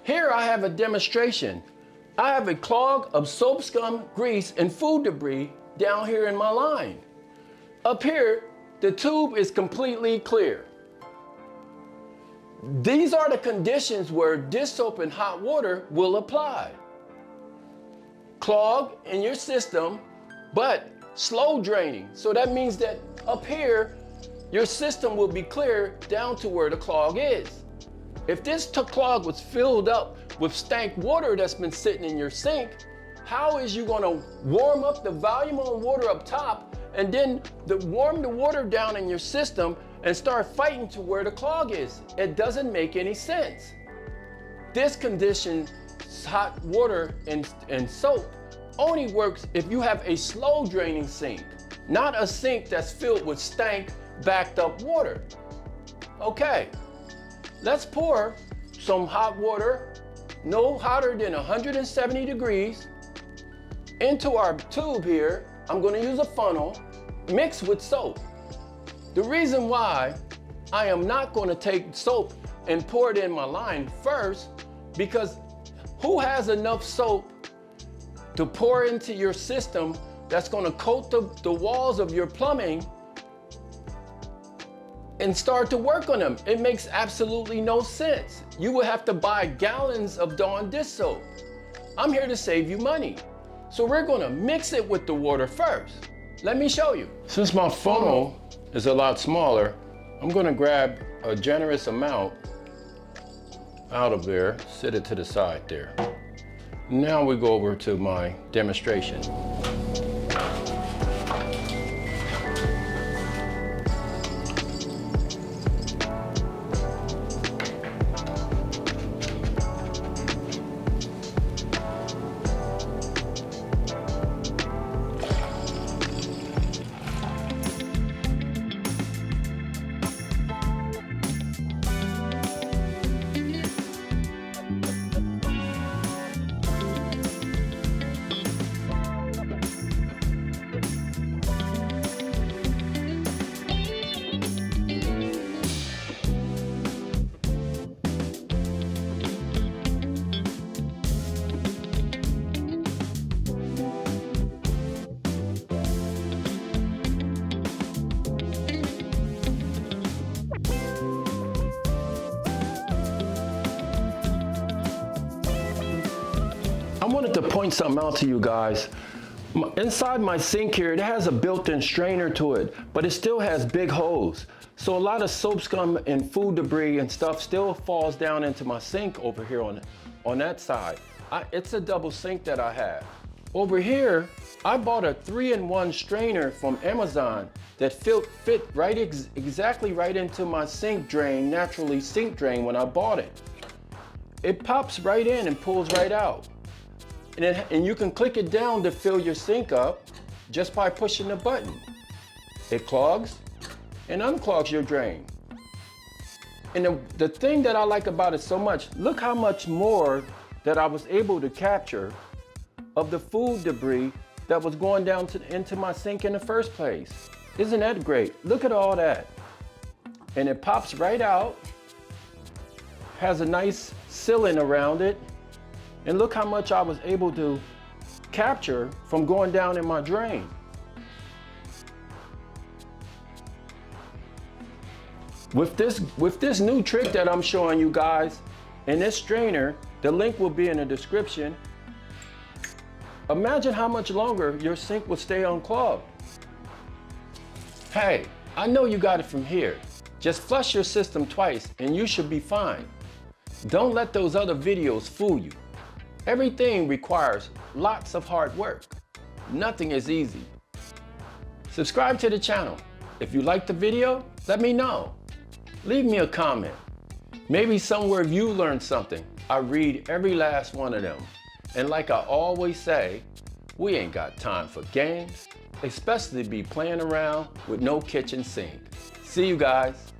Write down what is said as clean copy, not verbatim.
Here I have a demonstration. I have a clog of soap, scum, grease, and food debris down here in my line. Up here, the tube is completely clear. These are the conditions where dish soap and hot water will apply. Clog in your system, but slow draining. So that means that up here, your system will be clear down to where the clog is. If this clog was filled up with stank water that's been sitting in your sink, how is you gonna warm up the volume on water up top and then warm the water down in your system and start fighting to where the clog is? It doesn't make any sense. This condition, hot water and soap, only works if you have a slow draining sink, not a sink that's filled with stank, backed up water. Okay, let's pour some hot water, no hotter than 170 degrees, into our tube here. I'm gonna use a funnel mixed with soap. The reason why I am not gonna take soap and pour it in my line first, because who has enough soap to pour into your system that's gonna coat the walls of your plumbing and start to work on them? It makes absolutely no sense. You will have to buy gallons of Dawn dish soap. I'm here to save you money. So we're gonna mix it with the water first. Let me show you. Since my funnel is a lot smaller, I'm gonna grab a generous amount out of there, set it to the side there. Now we go over to my demonstration. I wanted to point something out to you guys. Inside my sink here, it has a built-in strainer to it, but it still has big holes. So a lot of soap, scum, and food debris and stuff still falls down into my sink over here on that side. It's a double sink that I have. Over here, I bought a 3-in-1 strainer from Amazon that fit right exactly right into my sink drain, naturally sink drain when I bought it. It pops right in and pulls right out. And you can click it down to fill your sink up just by pushing the button. It clogs and unclogs your drain. And the thing that I like about it so much, look how much more that I was able to capture of the food debris that was going down into my sink in the first place. Isn't that great? Look at all that. And it pops right out, has a nice sealing around it. And look how much I was able to capture from going down in my drain. With this new trick that I'm showing you guys, and this strainer, the link will be in the description. Imagine how much longer your sink will stay unclogged. Hey, I know you got it from here. Just flush your system twice and you should be fine. Don't let those other videos fool you. Everything requires lots of hard work. Nothing is easy. Subscribe to the channel. If you liked the video, let me know. Leave me a comment. Maybe somewhere you learned something. I read every last one of them. And like I always say, we ain't got time for games, especially be playing around with no kitchen sink. See you guys.